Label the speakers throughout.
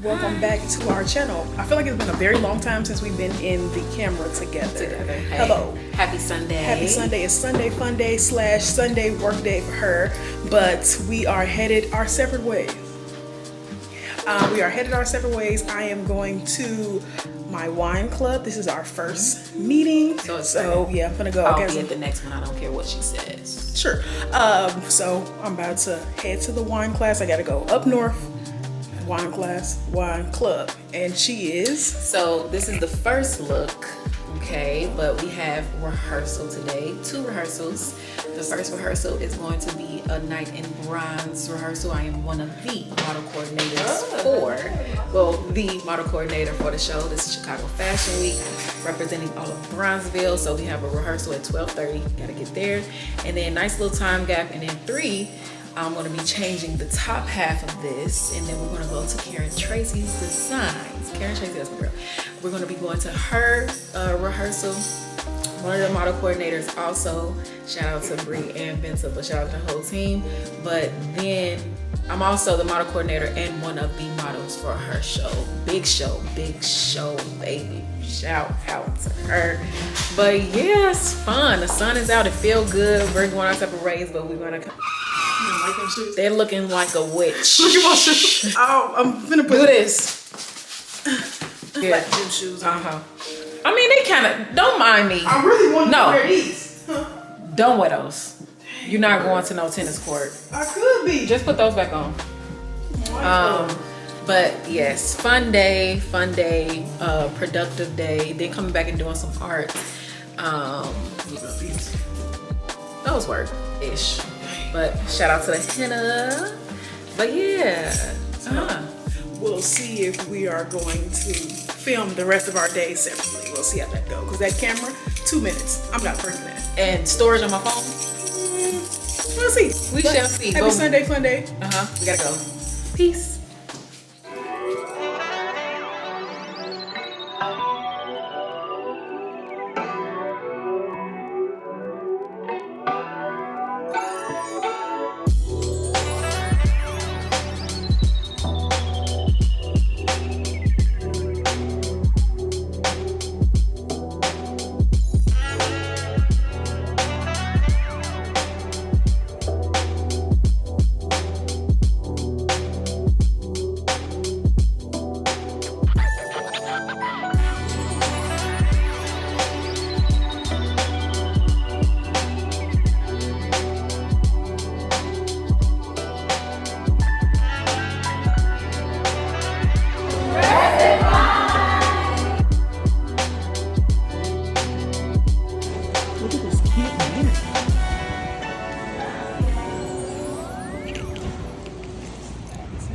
Speaker 1: Welcome back to our channel. I feel like it's been a very long time since we've been in the camera together.
Speaker 2: Hey,
Speaker 1: hello.
Speaker 2: Happy Sunday.
Speaker 1: Happy Sunday. It's Sunday fun day / Sunday work day for her, but we are headed our separate ways. I am going to my wine club. This is our first meeting. So yeah, I'm gonna go.
Speaker 2: I'll be at the next one. I don't care what she says.
Speaker 1: Sure. So I'm about to head to the wine class. I gotta go up north. Wine class, wine club, and she is.
Speaker 2: So this is the first look, okay? But we have rehearsal today. 2 rehearsals. The first rehearsal is going to be a night in bronze rehearsal. I am one of the model coordinators the model coordinator for the show. This is Chicago Fashion Week, representing all of Bronzeville. So we have a rehearsal at 12:30. Gotta get there, and then nice little time gap, and then 3. I'm going to be changing the top half of this, and then we're going to go to Karen Tracy's designs. Karen Tracy, that's my girl. We're going to be going to her rehearsal. One of the model coordinators also. Shout out to Bree and Vincent, but shout out to the whole team. But then I'm also the model coordinator and one of the models for her show. Big show, baby. Shout out to her. But yeah, it's fun. The sun is out. It feels good. We're going our separate ways, but we're going to come.
Speaker 1: Like them shoes.
Speaker 2: They're looking like a witch.
Speaker 1: Look at my shoes. Oh, I'm gonna
Speaker 2: do this.
Speaker 1: Yeah. Like them shoes.
Speaker 2: I mean, they kind of don't mind me.
Speaker 1: I really want to wear these.
Speaker 2: Don't wear those. You're not going to no tennis court.
Speaker 1: I could be.
Speaker 2: Just put those back on. But yes, fun day, productive day. Then coming back and doing some art. Those work-ish. But shout out to the henna. But yeah.
Speaker 1: We'll see if we are going to film the rest of our day separately. We'll see how that goes. Because that camera, 2 minutes. I'm not bringing that.
Speaker 2: And storage on my phone?
Speaker 1: We'll see.
Speaker 2: We shall see.
Speaker 1: Happy Sunday, fun day.
Speaker 2: We gotta go. Peace.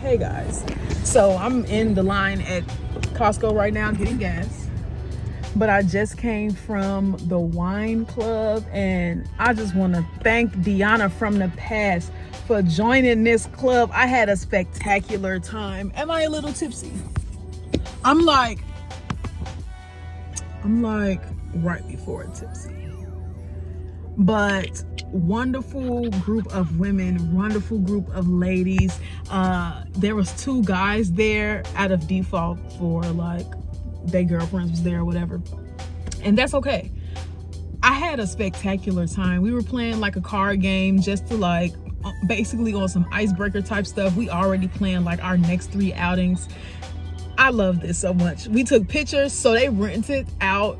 Speaker 1: Hey guys, so I'm in the line at Costco right now getting gas, but I just came from the wine club, and I just want to thank Deanna from the past for joining this club. I had a spectacular time. Am I a little tipsy? I'm like right before tipsy, but wonderful group of women, wonderful group of ladies. There was 2 guys there out of default for like their girlfriends was there or whatever, and that's okay. I had a spectacular time. We were playing like a card game just to like basically on some icebreaker type stuff. We already planned like our next 3 outings. I love this so much. We took pictures, so they rented out.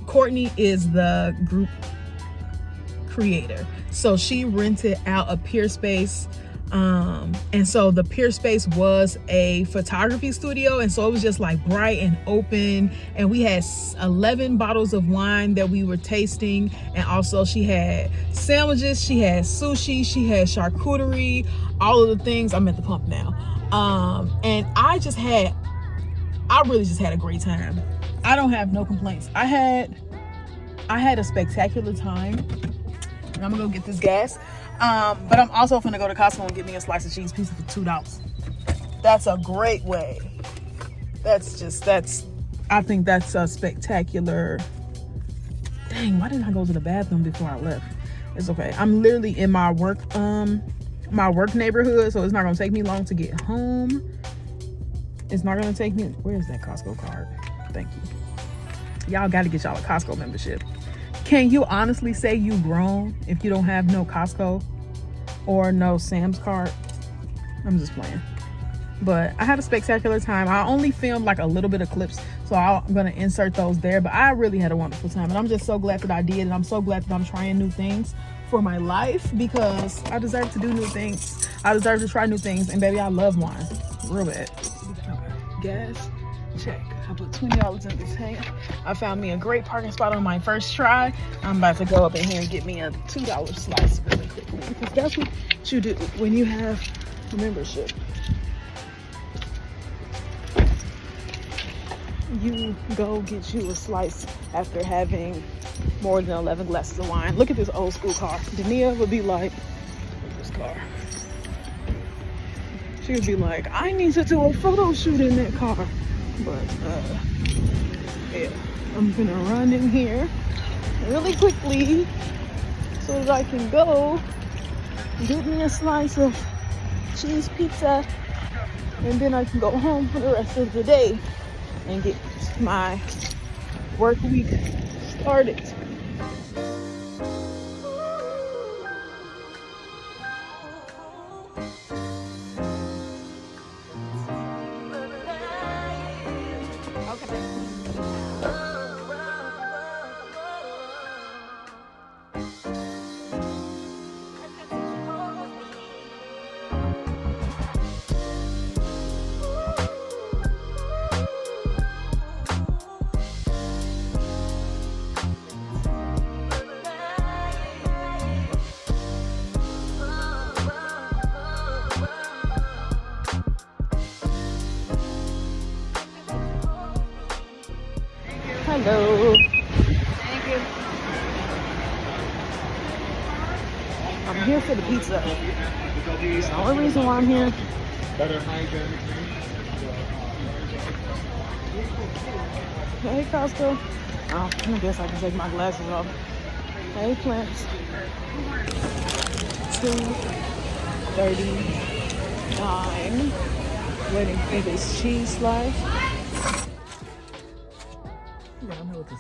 Speaker 1: Courtney is the group creator, so she rented out a pier space, and so the pier space was a photography studio, and so it was just like bright and open, and we had 11 bottles of wine that we were tasting, and also she had sandwiches, she had sushi, she had charcuterie, all of the things. I'm at the pump now, and I really just had a great time. I don't have no complaints. I had a spectacular time. And I'm gonna go get this gas, but I'm also gonna go to Costco and get me a slice of cheese pizza for $2. That's a great way. I think that's a spectacular. Dang, why didn't I go to the bathroom before I left? It's okay. I'm literally in my work neighborhood, so it's not gonna take me long to get home. It's not gonna take me. Where's that Costco card? Thank you. Y'all got to get y'all a Costco membership. Can you honestly say you grown if you don't have no Costco or no Sam's card? I'm just playing. But I had a spectacular time. I only filmed like a little bit of clips, so I'm gonna insert those there. But I really had a wonderful time, and I'm just so glad that I did, and I'm so glad that I'm trying new things for my life, because I deserve to do new things. I deserve to try new things, and baby, I love wine real bad. Gas, check. I put $20 in the tank. I found me a great parking spot on my first try. I'm about to go up in here and get me a $2 slice really quickly, because that's what you do when you have a membership. You go get you a slice after having more than 11 glasses of wine. Look at this old school car. Dania would be like, look at this car. She would be like, I need to do a photo shoot in that car. But yeah, I'm gonna run in here really quickly so that I can go get me a slice of cheese pizza, and then I can go home for the rest of the day and get my work week started. Hello. Thank you. I'm here for the pizza. It's the only reason why I'm here. Hey, Costco. Oh, I guess I can take my glasses off. Hey, plants. $2.39. Waiting for this cheese slice. Yeah, I know what this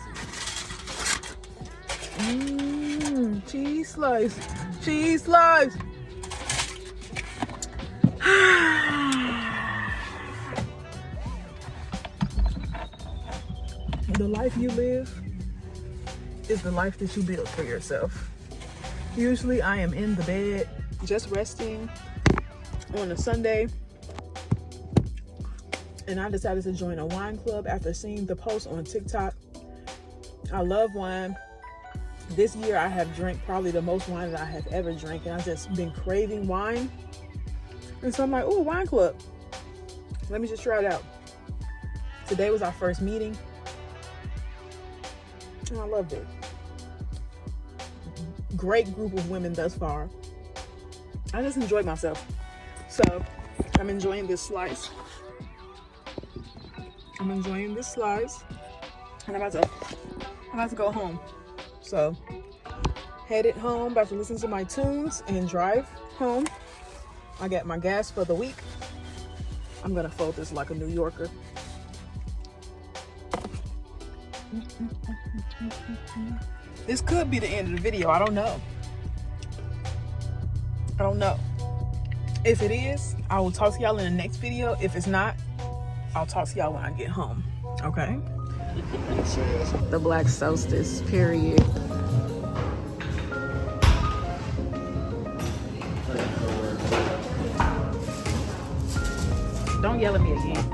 Speaker 1: is. Cheese slice. Cheese slice. The life you live is the life that you build for yourself. Usually I am in the bed just resting on a Sunday, and I decided to join a wine club after seeing the post on TikTok. I love wine. This year I have drank probably the most wine that I have ever drank, and I've just been craving wine. And so I'm like, ooh, wine club. Let me just try it out. Today was our first meeting, and I loved it. Great group of women thus far. I just enjoyed myself. So I'm enjoying this slice. I'm enjoying this slice, and I'm about to go home. So headed home, about to listen to my tunes and drive home. I got my gas for the week. I'm gonna fold this like a New Yorker. This could be the end of the video. I don't know. If it is, I will talk to y'all in the next video. If it's not, I'll talk to y'all when I get home. Okay? The Black Solstice, period. Don't yell at me again.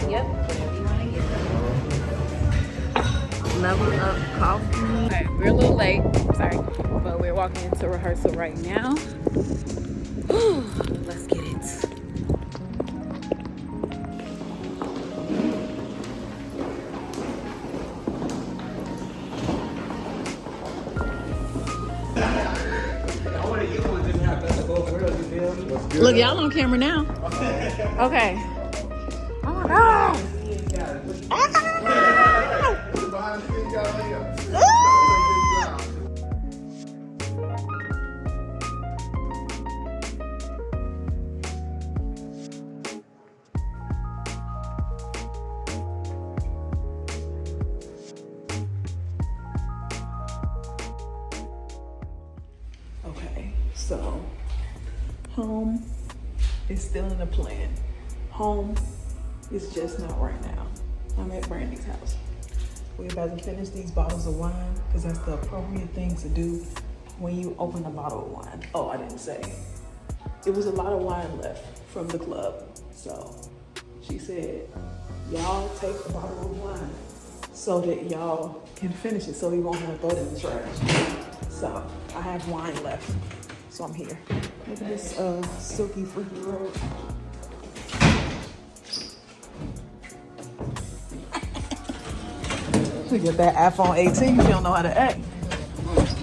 Speaker 1: Yep, whatever you want to get. Level Up Coffee. Okay, we're a little late, sorry, but we're walking into rehearsal right now. Let's get it. Look, y'all on camera now. Okay. Oh my God. Ah! Okay, so home is still in the plan. Home is just not right now. I'm at Brandy's house. We're about to finish these bottles of wine because that's the appropriate thing to do when you open a bottle of wine. Oh, I didn't say. It was a lot of wine left from the club. So she said, y'all take a bottle of wine so that y'all can finish it so you won't have to throw it in the trash. So I have wine left. So I'm here. Look at this silky freaky road. Get that iPhone 18 if you don't know how to act.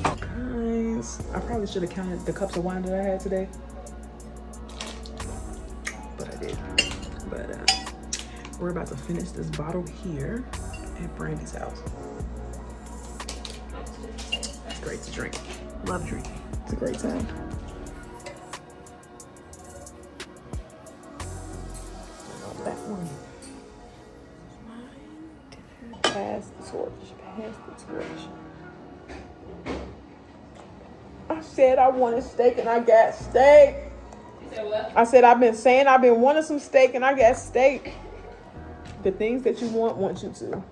Speaker 1: Guys, I probably should have counted the cups of wine that I had today. But I did. But we're about to finish this bottle here at Brandy's house. It's great to drink. Love drinking. It's a great time. That one. Pass the torch. Pass the torch. I said I wanted steak and I got steak.
Speaker 2: You said what?
Speaker 1: I said I've been saying I've been wanting some steak and I got steak. The things that you want you to.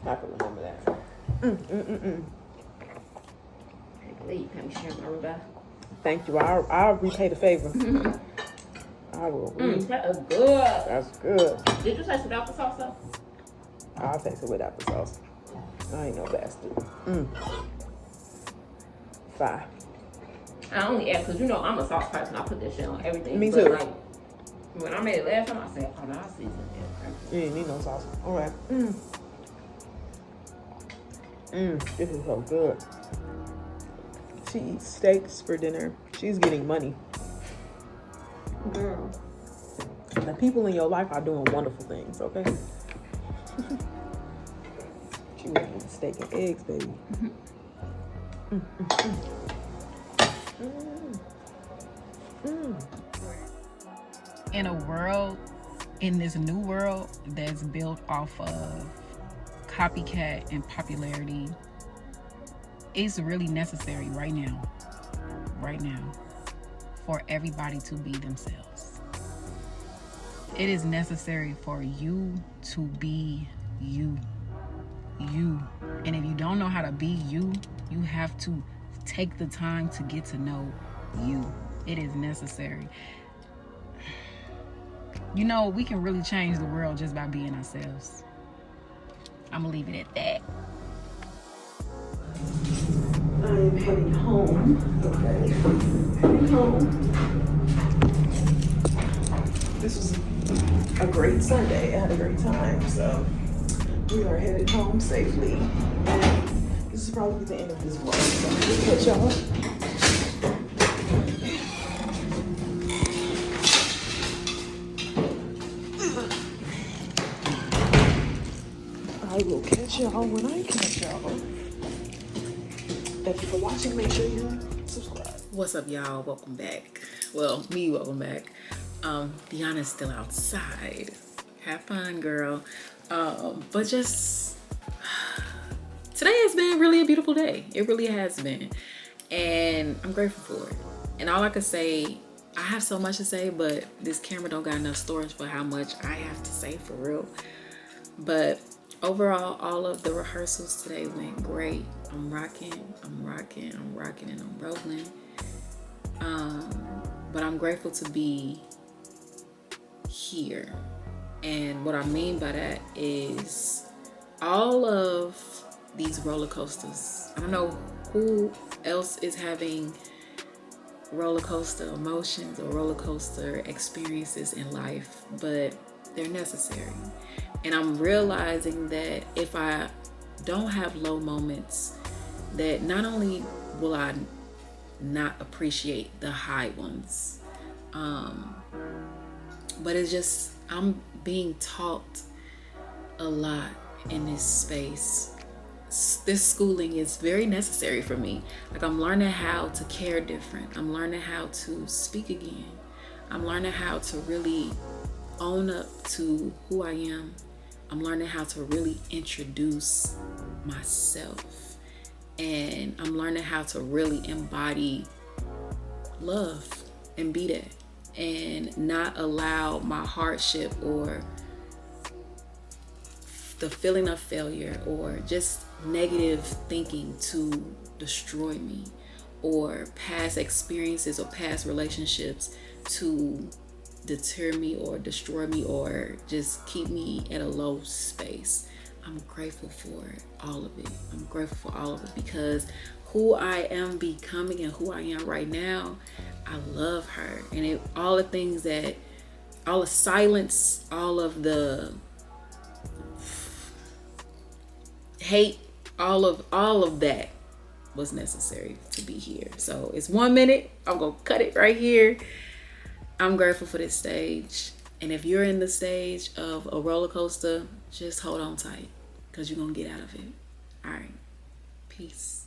Speaker 1: I can remember that.
Speaker 2: You can share my rhubarb.
Speaker 1: Thank you. I'll repay the favor. I will.
Speaker 2: That is good.
Speaker 1: That's good.
Speaker 2: Did you taste without the sauce though?
Speaker 1: I'll taste it without the sauce. I ain't no bastard. 5.
Speaker 2: I only ask because you know I'm a sauce person. I put that shit on everything.
Speaker 1: Me
Speaker 2: but
Speaker 1: too.
Speaker 2: Like, when I made it last time, I said, "Oh, no, I seasoned it."
Speaker 1: You ain't need no sauce. All right. This is so good. She eats steaks for dinner. She's getting money.
Speaker 2: Girl,
Speaker 1: The people in your life are doing wonderful things, okay? She was eating steak and eggs, baby.
Speaker 3: In a world, in this new world that's built off of copycat and popularity, it's really necessary right now, for everybody to be themselves. It is necessary for you to be you. And if you don't know how to be you, you have to take the time to get to know you. It is necessary. You know, we can really change the world just by being ourselves. I'm gonna leave it at that.
Speaker 1: I am heading home. Okay. Heading home. This was a great Sunday. I had a great time. So we are headed home safely. And this is probably the end of this vlog. So I'm gonna catch y'all. I will catch y'all when I catch y'all. Thank you for watching. Make sure you subscribe.
Speaker 2: what's up, y'all? Welcome back. Well, welcome back. Deanna's still outside. Have fun, girl. But just today has been really a beautiful day. It really has been, and I'm grateful for it. And all I could say, I have so much to say, but this camera don't got enough storage for how much I have to say for real. But overall, all of the rehearsals today went great. I'm rocking, and I'm rolling. But I'm grateful to be here. And what I mean by that is all of these roller coasters. I don't know who else is having roller coaster emotions or roller coaster experiences in life, but they're necessary. And I'm realizing that if I don't have low moments, that not only will I not appreciate the high ones, but it's just I'm being taught a lot in this space this schooling is very necessary for me. Like, I'm learning how to care different. I'm learning how to speak again. I'm learning how to really own up to who I am. I'm learning how to really introduce myself. And I'm learning how to really embody love and be that. And not allow my hardship or the feeling of failure or just negative thinking to destroy me, or past experiences or past relationships to deter me or destroy me or just keep me at a low space. I'm grateful for all of it. I'm grateful for all of it because who I am becoming and who I am right now, I love her. And all the silence, all of the hate, all of that was necessary to be here. So it's 1 minute. I'm gonna cut it right here. I'm grateful for this stage. And if you're in the stage of a roller coaster, just hold on tight because you're gonna get out of it. All right. Peace.